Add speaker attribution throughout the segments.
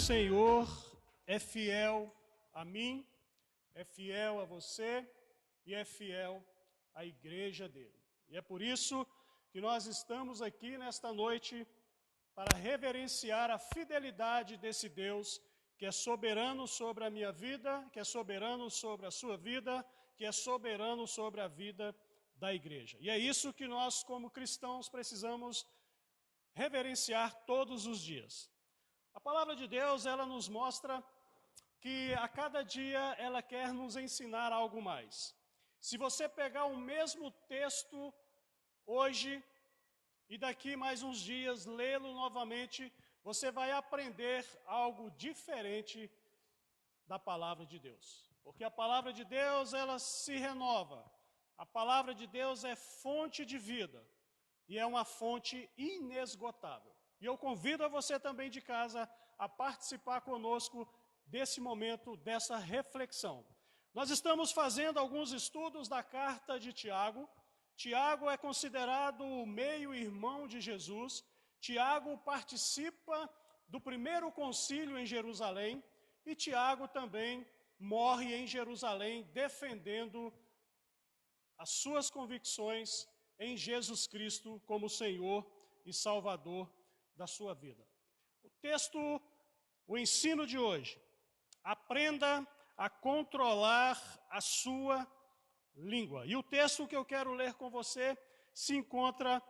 Speaker 1: Senhor é fiel a mim, é fiel a você e é fiel à igreja dele. E é por isso que nós estamos aqui nesta noite para reverenciar a fidelidade desse Deus que é soberano sobre a minha vida, que é soberano sobre a sua vida, que é soberano sobre a vida da igreja. E é isso que nós, como cristãos, precisamos reverenciar todos os dias. A palavra de Deus, ela nos mostra que a cada dia ela quer nos ensinar algo mais. Se você pegar o mesmo texto hoje e daqui mais uns dias lê-lo novamente, você vai aprender algo diferente da palavra de Deus. Porque a palavra de Deus, ela se renova. A palavra de Deus é fonte de vida e é uma fonte inesgotável. E eu convido a você também de casa a participar conosco desse momento, dessa reflexão. Nós estamos fazendo alguns estudos da carta de Tiago. Tiago é considerado o meio-irmão de Jesus. Tiago participa do primeiro concílio em Jerusalém e Tiago também morre em Jerusalém defendendo as suas convicções em Jesus Cristo como Senhor e Salvador da sua vida. O texto, o ensino de hoje: aprenda a controlar a sua língua. E o texto que eu quero ler com você se encontra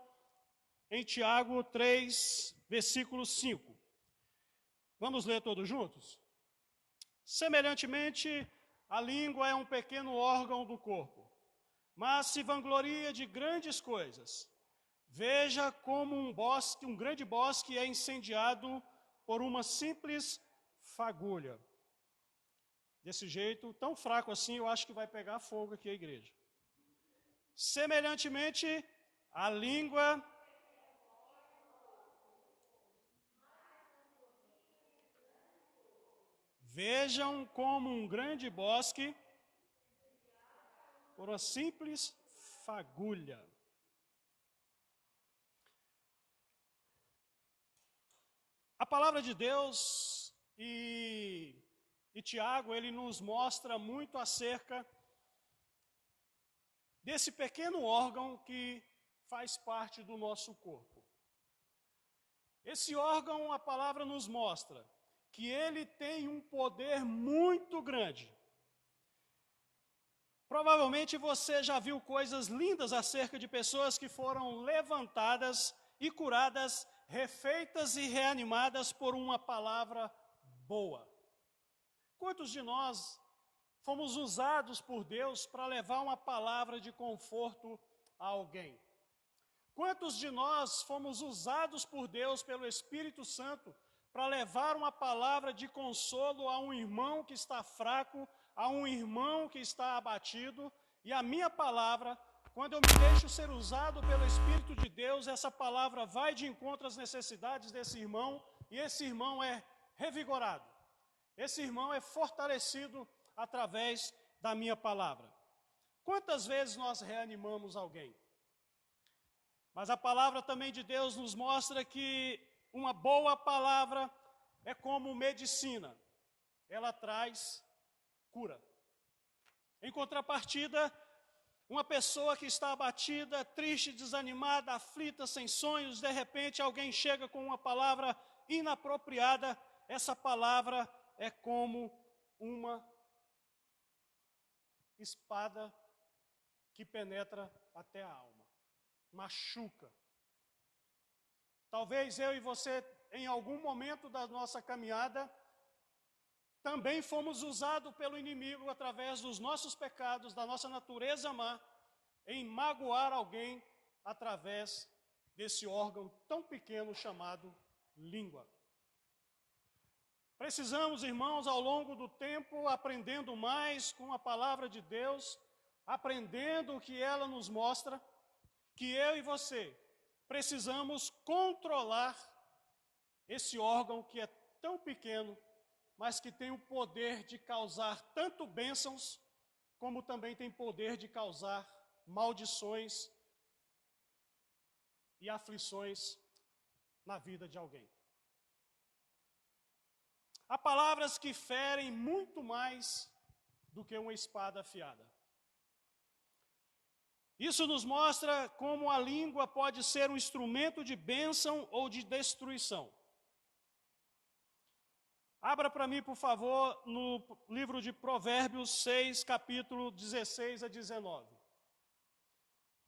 Speaker 1: em Tiago 3, versículo 5. Vamos ler todos juntos? Semelhantemente, a língua é um pequeno órgão do corpo, mas se vangloria de grandes coisas. Veja como um grande bosque é incendiado por uma simples fagulha. Desse jeito, tão fraco assim, eu acho que vai pegar fogo aqui a igreja. Semelhantemente, a língua vejam como um grande bosque por uma simples fagulha. A palavra de Deus e Tiago, ele nos mostra muito acerca desse pequeno órgão que faz parte do nosso corpo. Esse órgão, a palavra nos mostra que ele tem um poder muito grande. Provavelmente você já viu coisas lindas acerca de pessoas que foram levantadas e curadas, refeitas e reanimadas por uma palavra boa. Quantos de nós fomos usados por Deus para levar uma palavra de conforto a alguém? Quantos de nós fomos usados por Deus, pelo Espírito Santo, para levar uma palavra de consolo a um irmão que está fraco, a um irmão que está abatido? E a minha palavra, quando eu me deixo ser usado pelo Espírito de Deus, essa palavra vai de encontro às necessidades desse irmão, e esse irmão é revigorado. Esse irmão é fortalecido através da minha palavra. Quantas vezes nós reanimamos alguém? Mas a palavra também de Deus nos mostra que uma boa palavra é como medicina. Ela traz cura. Em contrapartida, uma pessoa que está abatida, triste, desanimada, aflita, sem sonhos, de repente alguém chega com uma palavra inapropriada, essa palavra é como uma espada que penetra até a alma, machuca. Talvez eu e você, em algum momento da nossa caminhada, também fomos usados pelo inimigo através dos nossos pecados, da nossa natureza má, em magoar alguém através desse órgão tão pequeno chamado língua. Precisamos, irmãos, ao longo do tempo, aprendendo mais com a palavra de Deus, aprendendo o que ela nos mostra, que eu e você precisamos controlar esse órgão que é tão pequeno, mas que tem o poder de causar tanto bênçãos, como também tem poder de causar maldições e aflições na vida de alguém. Há palavras que ferem muito mais do que uma espada afiada. Isso nos mostra como a língua pode ser um instrumento de bênção ou de destruição. Abra para mim, por favor, no livro de Provérbios 6, capítulo 16 a 19.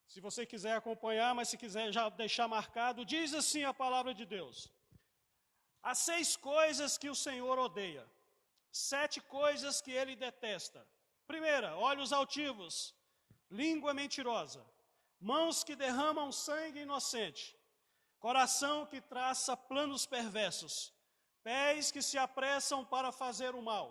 Speaker 1: Se você quiser acompanhar, mas se quiser já deixar marcado, diz assim a palavra de Deus: há 6 coisas que o Senhor odeia, 7 coisas que ele detesta. Primeira, olhos altivos, língua mentirosa, mãos que derramam sangue inocente, coração que traça planos perversos, pés que se apressam para fazer o mal,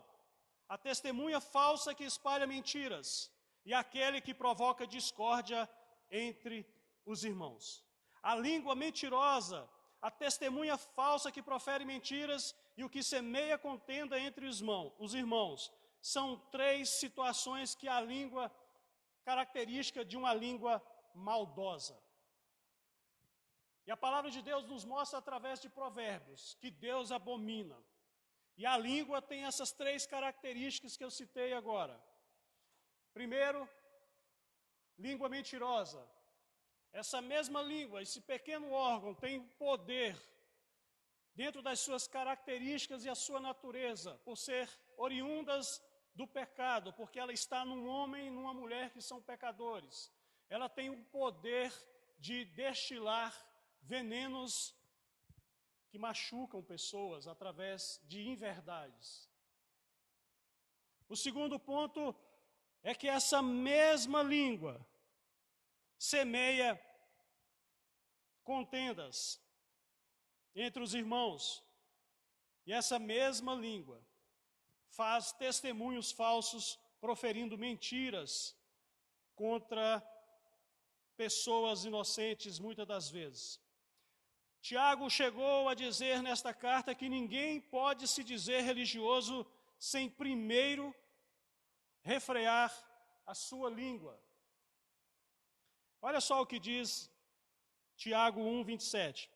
Speaker 1: a testemunha falsa que espalha mentiras e aquele que provoca discórdia entre os irmãos. A língua mentirosa, a testemunha falsa que profere mentiras e o que semeia contenda entre os irmãos. São 3 situações que a língua, característica de uma língua maldosa. E a palavra de Deus nos mostra através de Provérbios que Deus abomina. E a língua tem essas 3 características que eu citei agora. Primeiro, língua mentirosa. Essa mesma língua, esse pequeno órgão, tem poder dentro das suas características e a sua natureza, por ser oriundas do pecado, porque ela está num homem e numa mulher que são pecadores. Ela tem o poder de destilar venenos que machucam pessoas através de inverdades. O segundo ponto é que essa mesma língua semeia contendas entre os irmãos. E essa mesma língua faz testemunhos falsos, proferindo mentiras contra pessoas inocentes, muitas das vezes. Tiago chegou a dizer nesta carta que ninguém pode se dizer religioso sem primeiro refrear a sua língua. Olha só o que diz Tiago 1, 27.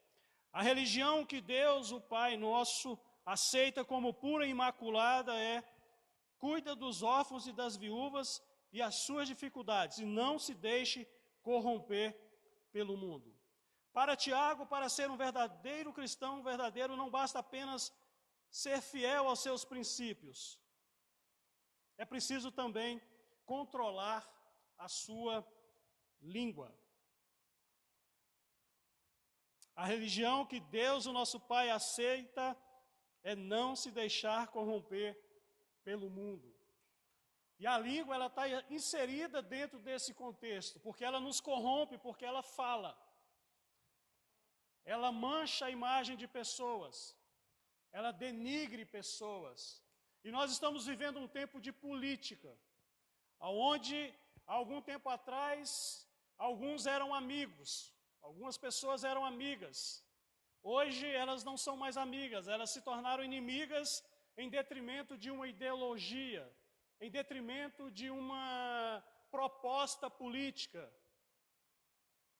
Speaker 1: A religião que Deus, o Pai nosso, aceita como pura e imaculada cuida dos órfãos e das viúvas e as suas dificuldades, e não se deixe corromper pelo mundo. Para Tiago, para ser um verdadeiro cristão, verdadeiro, não basta apenas ser fiel aos seus princípios. É preciso também controlar a sua língua. A religião que Deus, o nosso Pai, aceita é não se deixar corromper pelo mundo. E a língua, ela está inserida dentro desse contexto, porque ela nos corrompe, porque ela fala. Ela mancha a imagem de pessoas, ela denigre pessoas. E nós estamos vivendo um tempo de política, onde, algum tempo atrás, alguns eram amigos, algumas pessoas eram amigas. Hoje elas não são mais amigas, elas se tornaram inimigas em detrimento de uma ideologia, em detrimento de uma proposta política,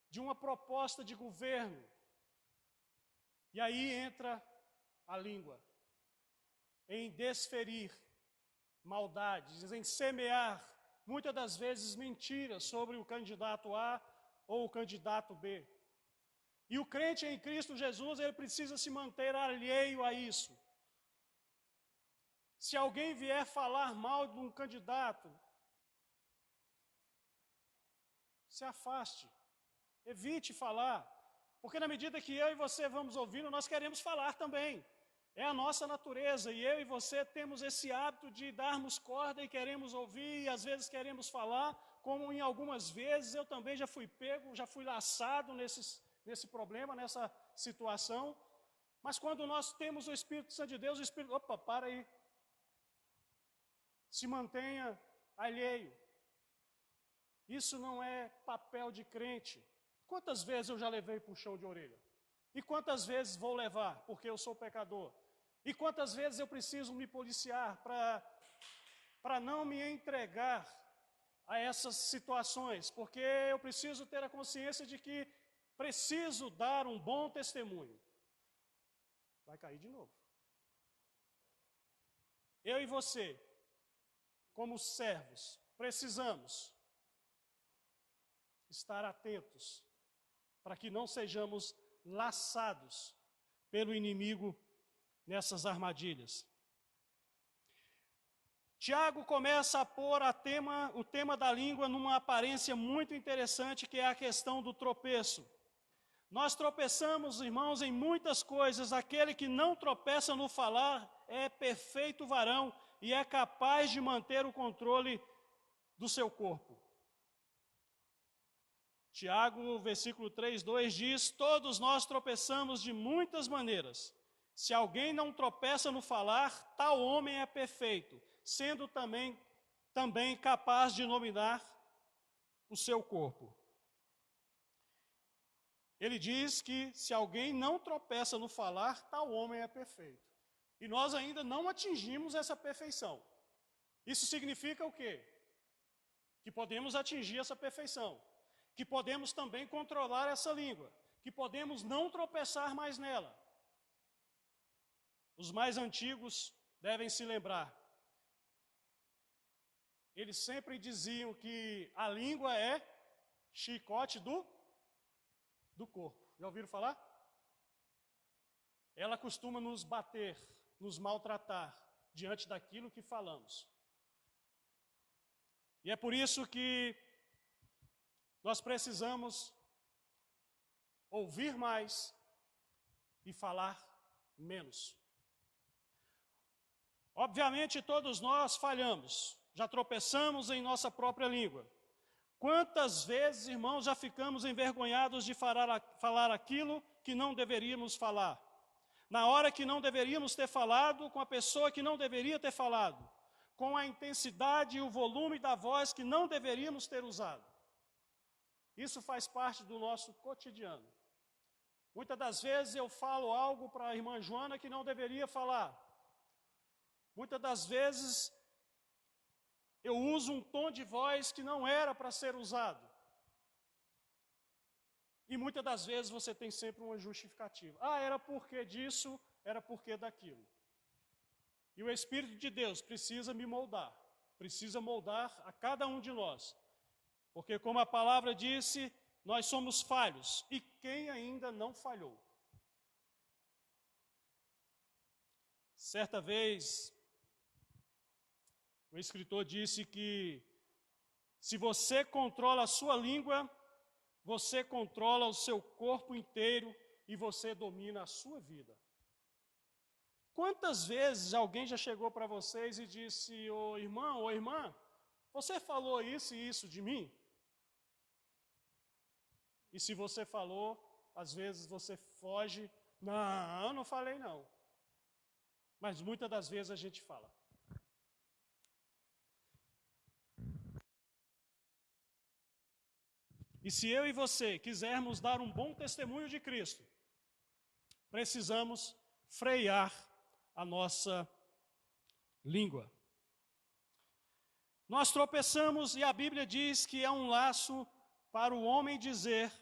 Speaker 1: de uma proposta de governo. E aí entra a língua, em desferir maldades, em semear, muitas das vezes, mentiras sobre o candidato A ou o candidato B. E o crente em Cristo Jesus, ele precisa se manter alheio a isso. Se alguém vier falar mal de um candidato, se afaste, evite falar. Porque na medida que eu e você vamos ouvindo, nós queremos falar também. É a nossa natureza, e eu e você temos esse hábito de darmos corda e queremos ouvir, e às vezes queremos falar, como em algumas vezes eu também já fui pego, já fui laçado nesse problema, nessa situação. Mas quando nós temos o Espírito Santo de Deus, o Espírito, opa, para aí. Se mantenha alheio. Isso não é papel de crente. Quantas vezes eu já levei puxão de orelha? E quantas vezes vou levar, porque eu sou pecador? E quantas vezes eu preciso me policiar para não me entregar a essas situações? Porque eu preciso ter a consciência de que preciso dar um bom testemunho. Vai cair de novo. Eu e você, como servos, precisamos estar atentos para que não sejamos laçados pelo inimigo nessas armadilhas. Tiago começa a pôr o tema da língua numa aparência muito interessante, que é a questão do tropeço. Nós tropeçamos, irmãos, em muitas coisas. Aquele que não tropeça no falar é perfeito varão e é capaz de manter o controle do seu corpo. Tiago, versículo 3:2 diz: todos nós tropeçamos de muitas maneiras. Se alguém não tropeça no falar, tal homem é perfeito, sendo também capaz de dominar o seu corpo. Ele diz que se alguém não tropeça no falar, tal homem é perfeito. E nós ainda não atingimos essa perfeição. Isso significa o quê? Que podemos atingir essa perfeição. Que podemos também controlar essa língua. Que podemos não tropeçar mais nela. Os mais antigos devem se lembrar. Eles sempre diziam que a língua é chicote do corpo. Já ouviram falar? Ela costuma nos bater, nos maltratar diante daquilo que falamos. E é por isso que nós precisamos ouvir mais e falar menos. Obviamente todos nós falhamos, já tropeçamos em nossa própria língua. Quantas vezes, irmãos, já ficamos envergonhados de falar aquilo que não deveríamos falar? Na hora que não deveríamos ter falado, com a pessoa que não deveria ter falado, com a intensidade e o volume da voz que não deveríamos ter usado. Isso faz parte do nosso cotidiano. Muitas das vezes eu falo algo para a irmã Joana que não deveria falar. Muitas das vezes eu uso um tom de voz que não era para ser usado. E muitas das vezes você tem sempre uma justificativa. Era porque disso, era porque daquilo. E o Espírito de Deus precisa me moldar. Precisa moldar a cada um de nós. Porque como a palavra disse, nós somos falhos. E quem ainda não falhou? Certa vez, o escritor disse que se você controla a sua língua, você controla o seu corpo inteiro e você domina a sua vida. Quantas vezes alguém já chegou para vocês e disse: ô irmão, ô irmã, você falou isso e isso de mim? E se você falou, às vezes você foge: não, eu não falei não. Mas muitas das vezes a gente fala. E se eu e você quisermos dar um bom testemunho de Cristo, precisamos frear a nossa língua. Nós tropeçamos e a Bíblia diz que é um laço para o homem dizer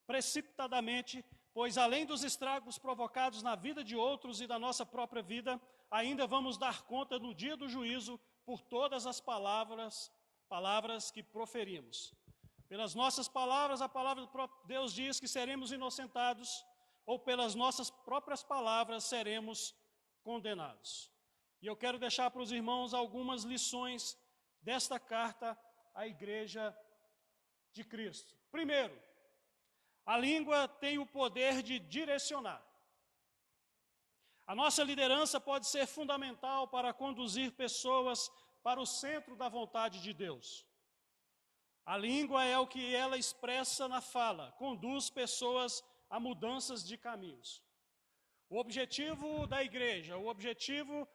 Speaker 1: precipitadamente, pois além dos estragos provocados na vida de outros e da nossa própria vida, ainda vamos dar conta no dia do juízo por todas as palavras que proferimos. Pelas nossas palavras, a palavra de Deus diz que seremos inocentados, ou pelas nossas próprias palavras seremos condenados. E eu quero deixar para os irmãos algumas lições desta carta à Igreja de Cristo. Primeiro, a língua tem o poder de direcionar. A nossa liderança pode ser fundamental para conduzir pessoas para o centro da vontade de Deus. A língua é o que ela expressa na fala, conduz pessoas a mudanças de caminhos. O objetivo da igreja, o objetivo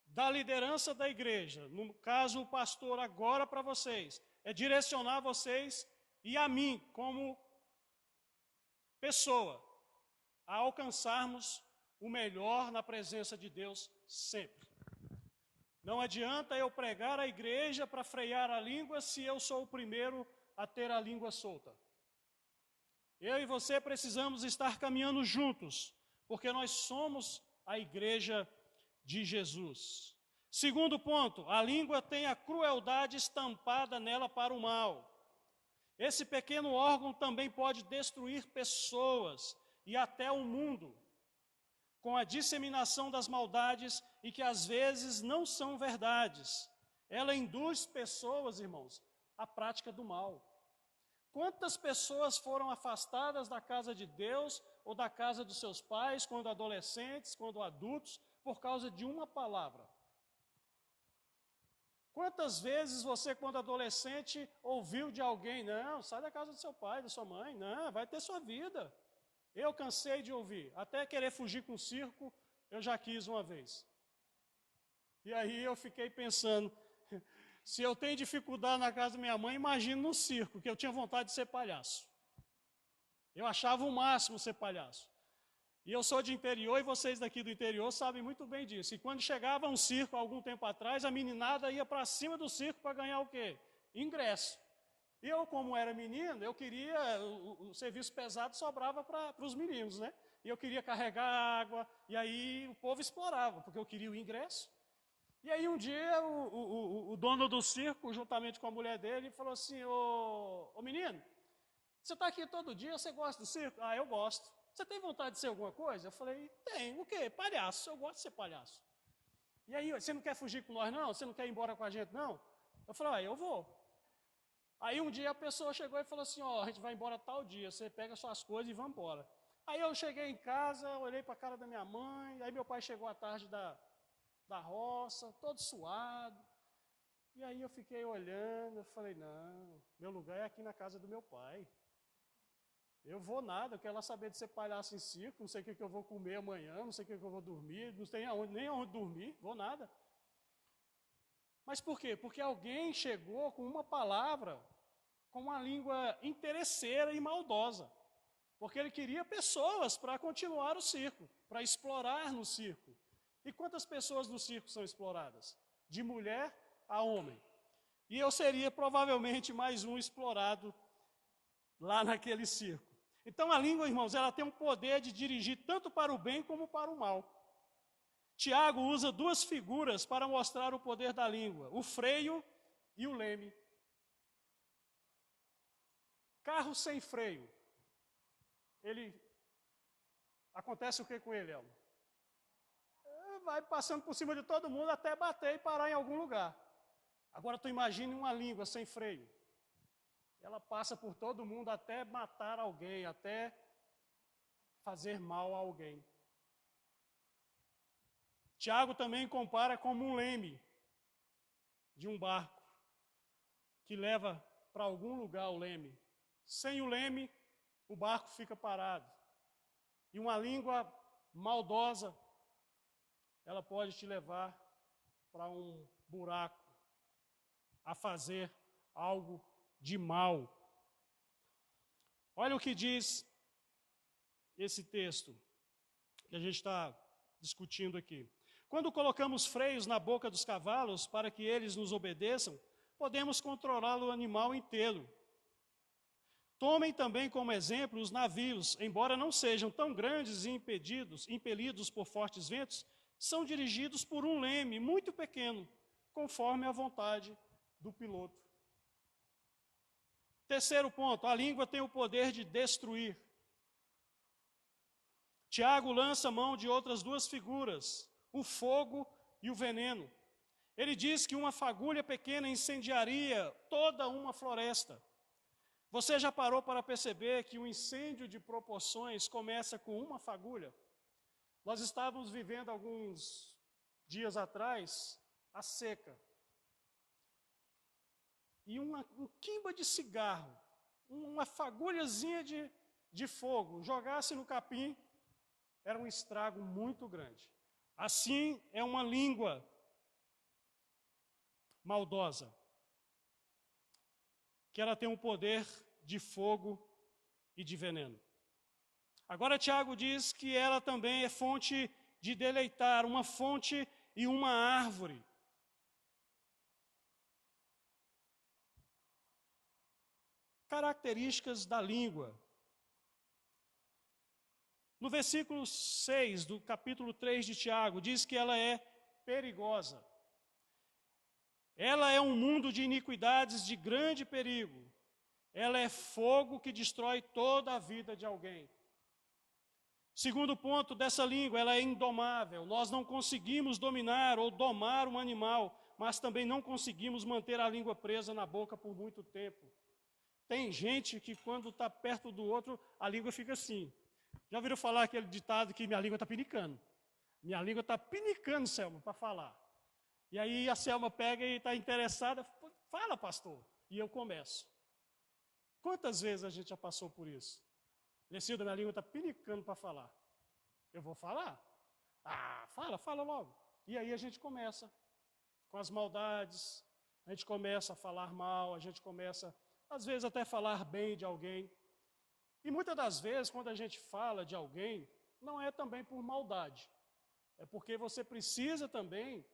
Speaker 1: da liderança da igreja, no caso o pastor agora para vocês, é direcionar vocês e a mim como pessoa a alcançarmos o melhor na presença de Deus sempre. Não adianta eu pregar a igreja para frear a língua se eu sou o primeiro a ter a língua solta. Eu e você precisamos estar caminhando juntos, porque nós somos a igreja de Jesus. Segundo ponto, a língua tem a crueldade estampada nela para o mal. Esse pequeno órgão também pode destruir pessoas e até o mundo, com a disseminação das maldades e que às vezes não são verdades. Ela induz pessoas, irmãos, à prática do mal. Quantas pessoas foram afastadas da casa de Deus ou da casa dos seus pais, quando adolescentes, quando adultos, por causa de uma palavra? Quantas vezes você, quando adolescente, ouviu de alguém, não, sai da casa do seu pai, da sua mãe, não, vai ter sua vida. Eu cansei de ouvir, até querer fugir com o circo, eu já quis uma vez. E aí eu fiquei pensando, se eu tenho dificuldade na casa da minha mãe, imagino no circo, que eu tinha vontade de ser palhaço. Eu achava o máximo ser palhaço. E eu sou de interior, e vocês daqui do interior sabem muito bem disso. E quando chegava um circo, algum tempo atrás, a meninada ia para cima do circo para ganhar o quê? Ingresso. E eu, como era menino, eu queria, o serviço pesado sobrava para os meninos, né? E eu queria carregar água, e aí o povo explorava, porque eu queria o ingresso. E aí um dia o dono do circo, juntamente com a mulher dele, falou assim, ô menino, você está aqui todo dia, você gosta do circo? Ah, eu gosto. Você tem vontade de ser alguma coisa? Eu falei, tem. O quê? Palhaço. Eu gosto de ser palhaço. E aí, você não quer fugir com nós, não? Você não quer ir embora com a gente, não? Eu falei, eu vou. Aí um dia a pessoa chegou e falou assim, a gente vai embora tal dia, você pega suas coisas e vamos embora. Aí eu cheguei em casa, olhei para a cara da minha mãe, aí meu pai chegou à tarde da roça, todo suado. E aí eu fiquei olhando, eu falei, não, meu lugar é aqui na casa do meu pai. Eu vou nada, eu quero lá saber de ser palhaço em circo, não sei o que eu vou comer amanhã, não sei o que eu vou dormir, não tem nem aonde dormir, vou nada. Mas por quê? Porque alguém chegou com uma palavra, com uma língua interesseira e maldosa. Porque ele queria pessoas para continuar o circo, para explorar no circo. E quantas pessoas no circo são exploradas? De mulher a homem. E eu seria provavelmente mais um explorado lá naquele circo. Então a língua, irmãos, ela tem um poder de dirigir tanto para o bem como para o mal. Tiago usa duas figuras para mostrar o poder da língua, o freio e o leme. Carro sem freio, acontece o que com ele, Elmo? Vai passando por cima de todo mundo até bater e parar em algum lugar. Agora tu imagine uma língua sem freio. Ela passa por todo mundo até matar alguém, até fazer mal a alguém. Tiago também compara como um leme de um barco, que leva para algum lugar o leme. Sem o leme, o barco fica parado. E uma língua maldosa, ela pode te levar para um buraco, a fazer algo de mal. Olha o que diz esse texto que a gente está discutindo aqui. Quando colocamos freios na boca dos cavalos para que eles nos obedeçam, podemos controlar o animal inteiro. Tomem também como exemplo os navios, embora não sejam tão grandes e impelidos por fortes ventos, são dirigidos por um leme muito pequeno, conforme a vontade do piloto. Terceiro ponto, a língua tem o poder de destruir. Tiago lança mão de outras duas figuras, o fogo e o veneno. Ele diz que uma fagulha pequena incendiaria toda uma floresta. Você já parou para perceber que um incêndio de proporções começa com uma fagulha? Nós estávamos vivendo alguns dias atrás a seca. E um quimba de cigarro, uma fagulhazinha de fogo, jogasse no capim, era um estrago muito grande. Assim é uma língua maldosa, que ela tem um poder de fogo e de veneno. Agora Tiago diz que ela também é fonte de deleitar, uma fonte e uma árvore. Características da língua. No versículo 6 do capítulo 3 de Tiago, diz que ela é perigosa. Ela é um mundo de iniquidades de grande perigo. Ela é fogo que destrói toda a vida de alguém. Segundo ponto dessa língua, ela é indomável. Nós não conseguimos dominar ou domar um animal, mas também não conseguimos manter a língua presa na boca por muito tempo. Tem gente que quando está perto do outro, a língua fica assim. Já ouviram falar aquele ditado que minha língua está pinicando? Minha língua está pinicando, Selma, para falar. E aí a Selma pega e está interessada, fala, pastor. E eu começo. Quantas vezes a gente já passou por isso? Lecilda, minha língua está pinicando para falar. Eu vou falar? Ah, fala logo. E aí a gente começa com as maldades, a gente começa a falar mal, a gente começa, às vezes, até falar bem de alguém. E muitas das vezes, quando a gente fala de alguém, não é também por maldade. É porque você precisa também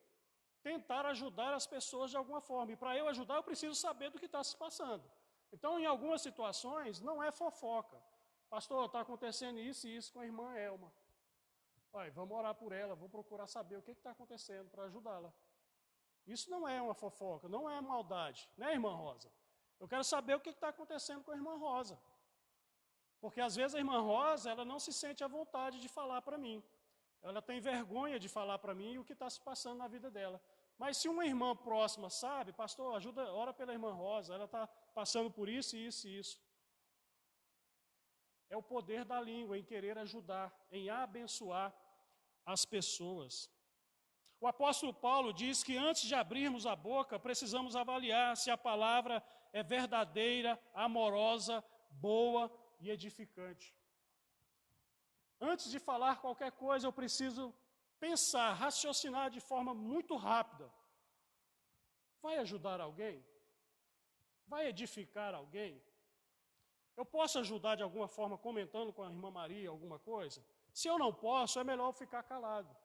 Speaker 1: tentar ajudar as pessoas de alguma forma. E para eu ajudar, eu preciso saber do que está se passando. Então, em algumas situações, não é fofoca. Pastor, está acontecendo isso e isso com a irmã Elma. Vai, vamos orar por ela, vou procurar saber o que está acontecendo para ajudá-la. Isso não é uma fofoca, não é maldade, né, irmã Rosa? Eu quero saber o que está acontecendo com a irmã Rosa. Porque às vezes a irmã Rosa, ela não se sente à vontade de falar para mim. Ela tem vergonha de falar para mim o que está se passando na vida dela. Mas se uma irmã próxima sabe, pastor, ajuda, ora pela irmã Rosa, ela está passando por isso, isso e isso. É o poder da língua em querer ajudar, em abençoar as pessoas. O apóstolo Paulo diz que antes de abrirmos a boca, precisamos avaliar se a palavra é verdadeira, amorosa, boa e edificante. Antes de falar qualquer coisa, eu preciso pensar, raciocinar de forma muito rápida. Vai ajudar alguém? Vai edificar alguém? Eu posso ajudar de alguma forma comentando com a irmã Maria alguma coisa? Se eu não posso, é melhor eu ficar calado.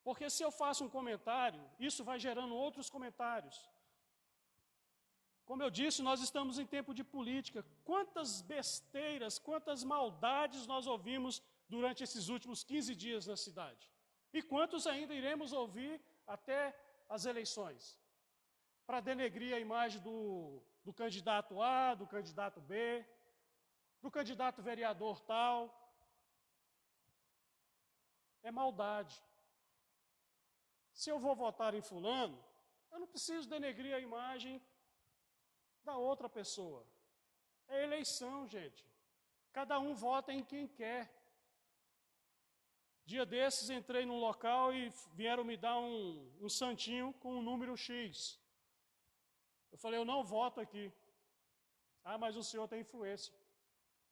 Speaker 1: Porque se eu faço um comentário, isso vai gerando outros comentários. Como eu disse, nós estamos em tempo de política. Quantas besteiras, quantas maldades nós ouvimos durante esses últimos 15 dias na cidade? E quantos ainda iremos ouvir até as eleições? Para denegrir a imagem do candidato A, do candidato B, do candidato vereador tal. É maldade. Se eu vou votar em fulano, eu não preciso denegrir a imagem da outra pessoa. É eleição, gente. Cada um vota em quem quer. Dia desses entrei num local e vieram me dar um santinho com um número X. Eu falei, eu não voto aqui. Ah, mas o senhor tem influência.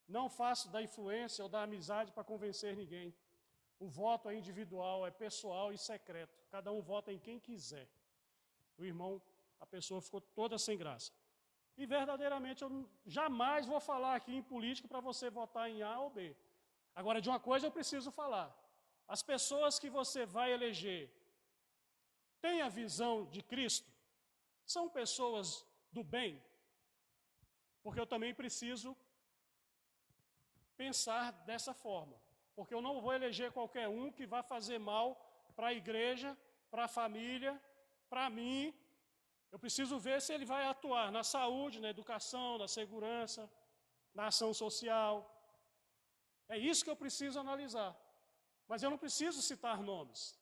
Speaker 1: Não faço da influência ou da amizade para convencer ninguém. O voto é individual, é pessoal e secreto. Cada um vota em quem quiser. O irmão, a pessoa ficou toda sem graça. E verdadeiramente eu jamais vou falar aqui em política para você votar em A ou B. Agora, de uma coisa eu preciso falar. As pessoas que você vai eleger têm a visão de Cristo? São pessoas do bem? Porque eu também preciso pensar dessa forma. Porque eu não vou eleger qualquer um que vá fazer mal para a igreja, para a família, para mim. Eu preciso ver se ele vai atuar na saúde, na educação, na segurança, na ação social. É isso que eu preciso analisar. Mas eu não preciso citar nomes.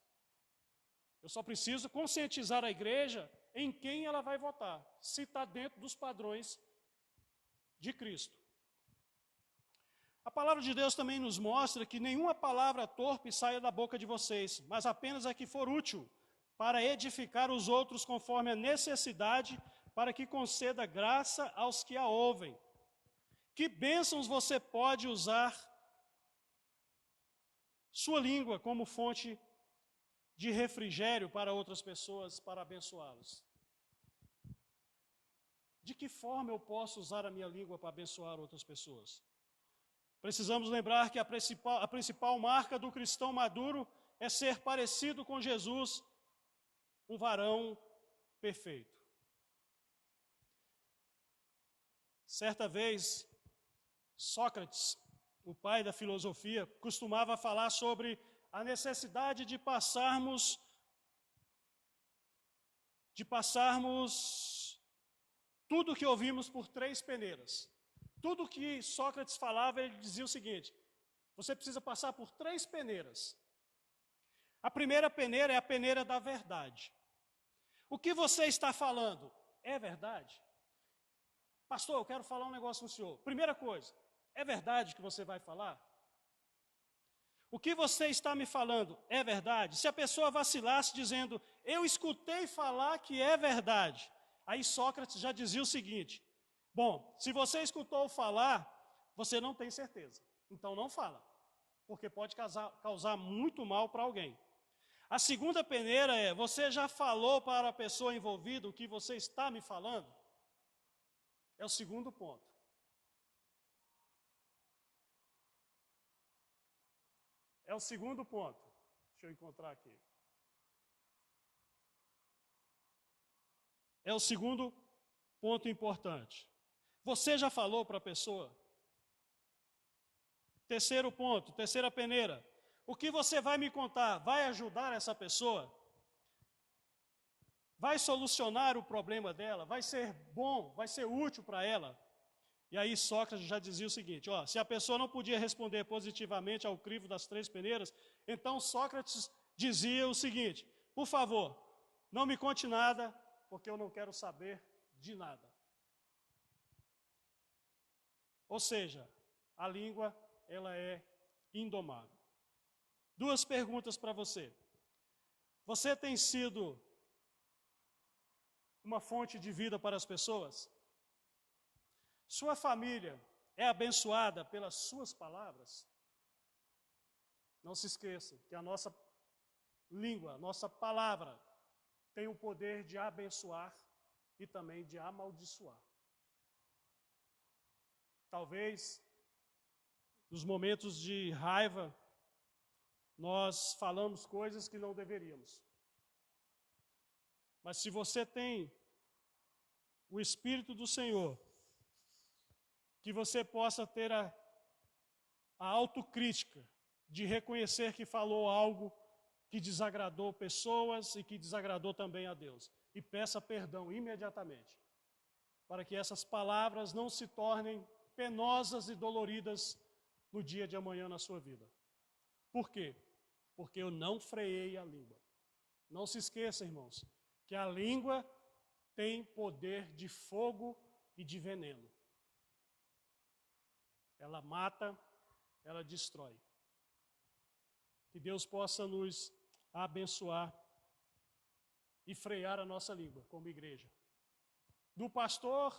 Speaker 1: Eu só preciso conscientizar a igreja em quem ela vai votar, se está dentro dos padrões de Cristo. A palavra de Deus também nos mostra que nenhuma palavra torpe saia da boca de vocês, mas apenas a que for útil, para edificar os outros conforme a necessidade, para que conceda graça aos que a ouvem. Que bênçãos você pode usar sua língua como fonte de refrigério para outras pessoas, para abençoá-los. De que forma eu posso usar a minha língua para abençoar outras pessoas? Precisamos lembrar que a principal marca do cristão maduro é ser parecido com Jesus, um varão perfeito. Certa vez, Sócrates, o pai da filosofia, costumava falar sobre a necessidade de passarmos de passarmos tudo o que ouvimos por 3 peneiras. Tudo que Sócrates falava, ele dizia o seguinte: você precisa passar por 3 peneiras. A primeira peneira é a peneira da verdade. O que você está falando é verdade? Pastor, eu quero falar um negócio com o senhor. Primeira coisa, é verdade que você vai falar? O que você está me falando é verdade? Se a pessoa vacilasse dizendo, eu escutei falar que é verdade, aí Sócrates já dizia o seguinte: bom, se você escutou falar, você não tem certeza, então não fala, porque pode causar muito mal para alguém. A segunda peneira é, você já falou para a pessoa envolvida o que você está me falando? É o segundo ponto. É o segundo ponto. Deixa eu encontrar aqui. É o segundo ponto importante. Você já falou para a pessoa? Terceiro ponto, terceira peneira. O que você vai me contar vai ajudar essa pessoa? Vai solucionar o problema dela? Vai ser bom? Vai ser útil para ela? E aí Sócrates já dizia o seguinte, se a pessoa não podia responder positivamente ao crivo das 3 peneiras, então Sócrates dizia o seguinte: por favor, não me conte nada, porque eu não quero saber de nada. Ou seja, a língua, ela é indomável. 2 perguntas para você. Você tem sido uma fonte de vida para as pessoas? Sua família é abençoada pelas suas palavras? Não se esqueça que a nossa língua, a nossa palavra, tem o poder de abençoar e também de amaldiçoar. Talvez, nos momentos de raiva, nós falamos coisas que não deveríamos. Mas se você tem o Espírito do Senhor, que você possa ter a autocrítica de reconhecer que falou algo que desagradou pessoas e que desagradou também a Deus. E peça perdão imediatamente, para que essas palavras não se tornem penosas e doloridas no dia de amanhã na sua vida. Por quê? Porque eu não freiei a língua. Não se esqueça, irmãos, que a língua tem poder de fogo e de veneno. Ela mata, ela destrói. Que Deus possa nos abençoar e frear a nossa língua como igreja. Do pastor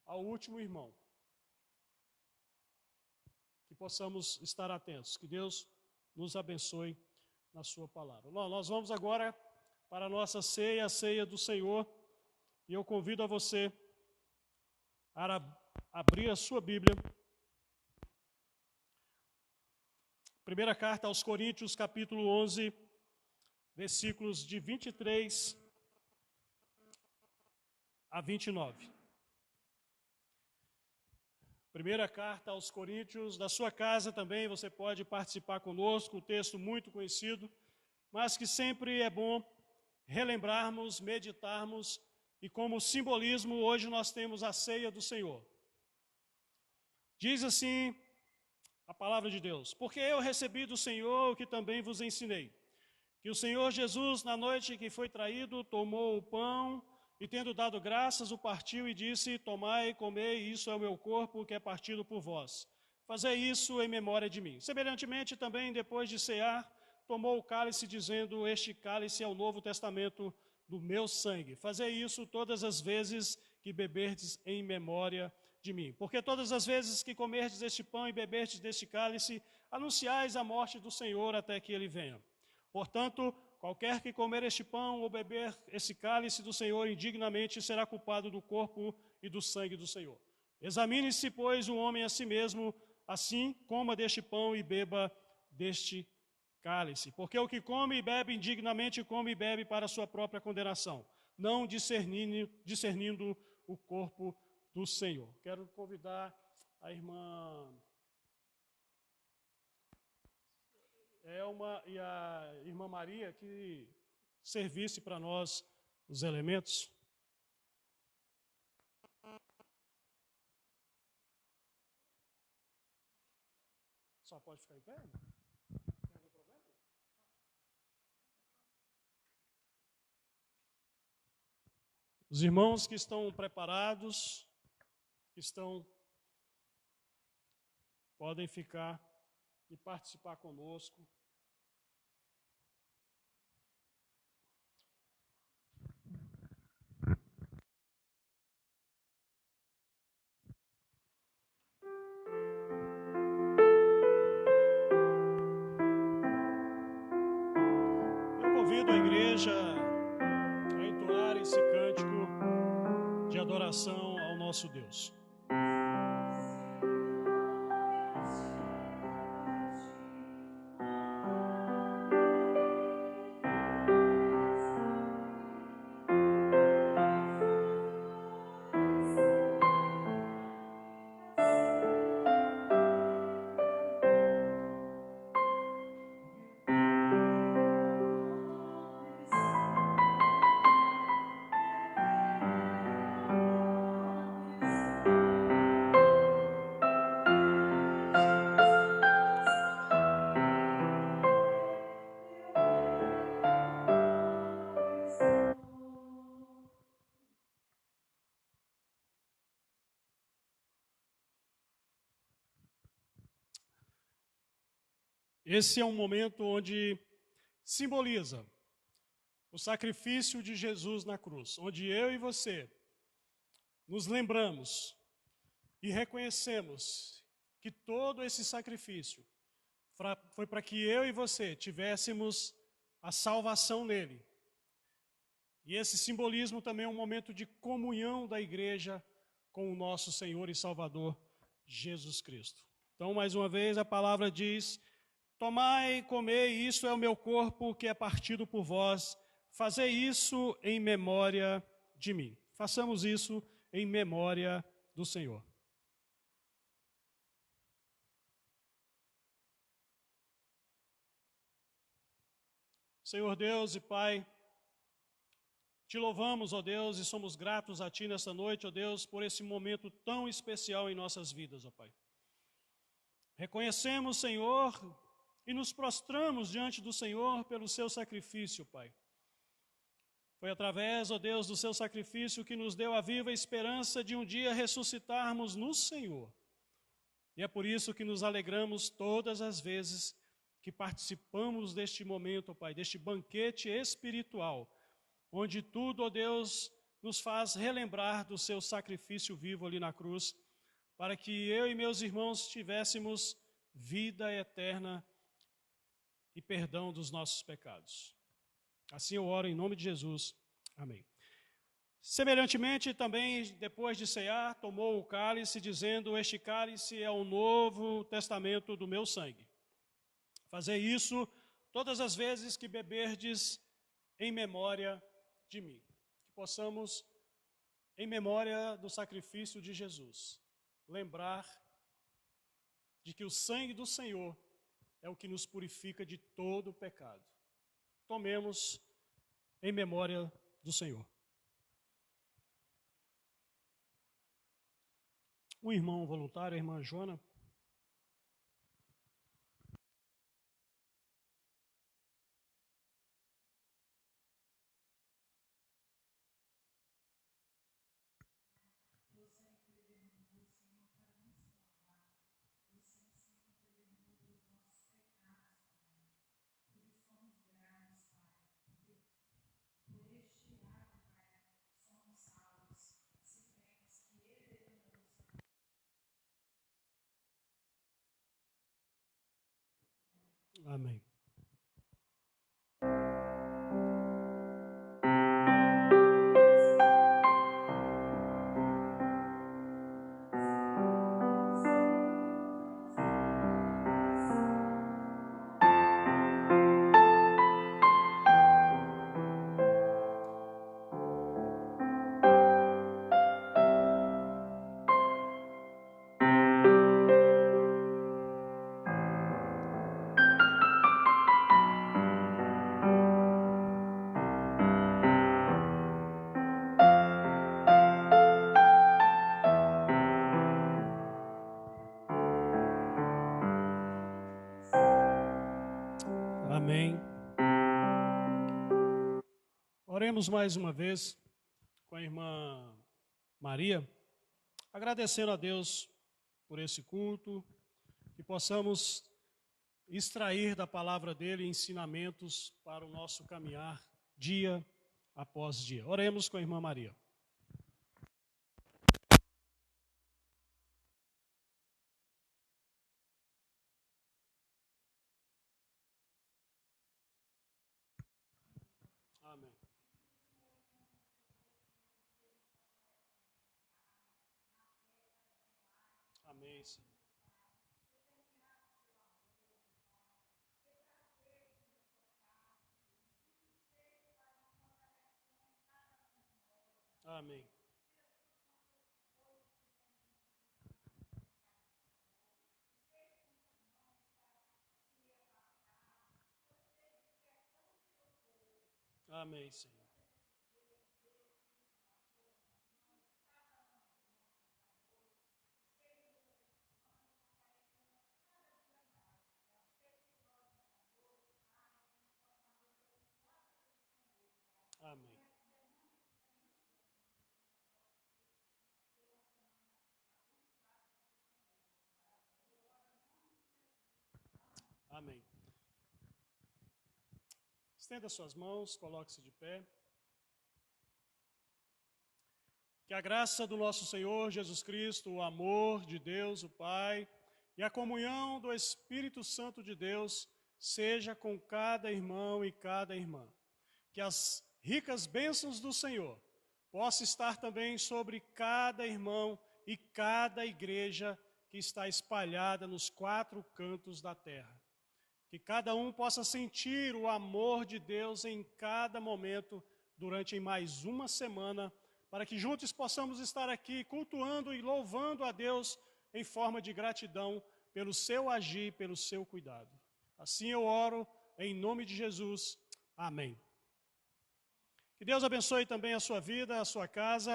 Speaker 1: ao último irmão. Que possamos estar atentos. Que Deus nos abençoe na sua palavra. Nós vamos agora para a nossa ceia, a ceia do Senhor. E eu convido a você a abrir a sua Bíblia. Primeira carta aos Coríntios, capítulo 11, versículos de 23 a 29. Primeira carta aos Coríntios, da sua casa também você pode participar conosco, um texto muito conhecido, mas que sempre é bom relembrarmos, meditarmos, e como simbolismo, hoje nós temos a ceia do Senhor. Diz assim a palavra de Deus: porque eu recebi do Senhor o que também vos ensinei, que o Senhor Jesus, na noite que foi traído, tomou o pão e, tendo dado graças, o partiu e disse: tomai e comei, isso é o meu corpo que é partido por vós. Fazei isso em memória de mim. Semelhantemente, também, depois de cear, tomou o cálice, dizendo: este cálice é o novo testamento do meu sangue. Fazei isso todas as vezes que beberdes em memória de mim. Porque todas as vezes que comerdes este pão e beberdes deste cálice, anunciais a morte do Senhor até que ele venha. Portanto, qualquer que comer este pão ou beber esse cálice do Senhor indignamente será culpado do corpo e do sangue do Senhor. Examine-se, pois, o homem a si mesmo, assim coma deste pão e beba deste cálice. Porque o que come e bebe indignamente, come e bebe para a sua própria condenação, não discernindo o corpo do Senhor. Quero convidar a irmã Elma e a irmã Maria que servisse para nós os elementos. Só pode ficar em pé? Tem algum problema? Os irmãos que estão preparados, podem ficar e participar conosco. Eu convido a igreja a entoar esse cântico de adoração ao nosso Deus. Esse é um momento onde simboliza o sacrifício de Jesus na cruz, onde eu e você nos lembramos e reconhecemos que todo esse sacrifício foi para que eu e você tivéssemos a salvação nele. E esse simbolismo também é um momento de comunhão da igreja com o nosso Senhor e Salvador Jesus Cristo. Então, mais uma vez, a palavra diz: tomai e comei, isso é o meu corpo que é partido por vós. Fazei isso em memória de mim. Façamos isso em memória do Senhor. Senhor Deus e Pai, te louvamos, ó Deus, e somos gratos a Ti nesta noite, ó Deus, por esse momento tão especial em nossas vidas, ó Pai. Reconhecemos, Senhor, e nos prostramos diante do Senhor pelo seu sacrifício, Pai. Foi através, ó Deus, do seu sacrifício que nos deu a viva esperança de um dia ressuscitarmos no Senhor. E é por isso que nos alegramos todas as vezes que participamos deste momento, ó Pai, deste banquete espiritual, onde tudo, ó Deus, nos faz relembrar do seu sacrifício vivo ali na cruz, para que eu e meus irmãos tivéssemos vida eterna e perdão dos nossos pecados. Assim eu oro em nome de Jesus. Amém. Semelhantemente, também, depois de cear, tomou o cálice, dizendo: este cálice é o novo testamento do meu sangue. Fazei isso todas as vezes que beberdes em memória de mim. Que possamos, em memória do sacrifício de Jesus, lembrar de que o sangue do Senhor é o que nos purifica de todo o pecado. Tomemos em memória do Senhor. Um irmão voluntário, a irmã Joana. Amém. Oremos mais uma vez com a irmã Maria, agradecendo a Deus por esse culto, que possamos extrair da palavra dele ensinamentos para o nosso caminhar dia após dia. Oremos com a irmã Maria. Amém. Amém, Senhor. Amém. Amém, Senhor. Amém. Amém. Estenda suas mãos, coloque-se de pé. Que a graça do nosso Senhor Jesus Cristo, o amor de Deus, o Pai, e a comunhão do Espírito Santo de Deus seja com cada irmão e cada irmã. Que as ricas bênçãos do Senhor possam estar também sobre cada irmão e cada igreja que está espalhada nos 4 cantos da terra. Que cada um possa sentir o amor de Deus em cada momento durante mais uma semana, para que juntos possamos estar aqui cultuando e louvando a Deus em forma de gratidão pelo seu agir, pelo seu cuidado. Assim eu oro em nome de Jesus. Amém. Que Deus abençoe também a sua vida, a sua casa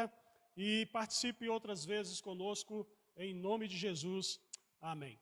Speaker 1: e participe outras vezes conosco em nome de Jesus. Amém.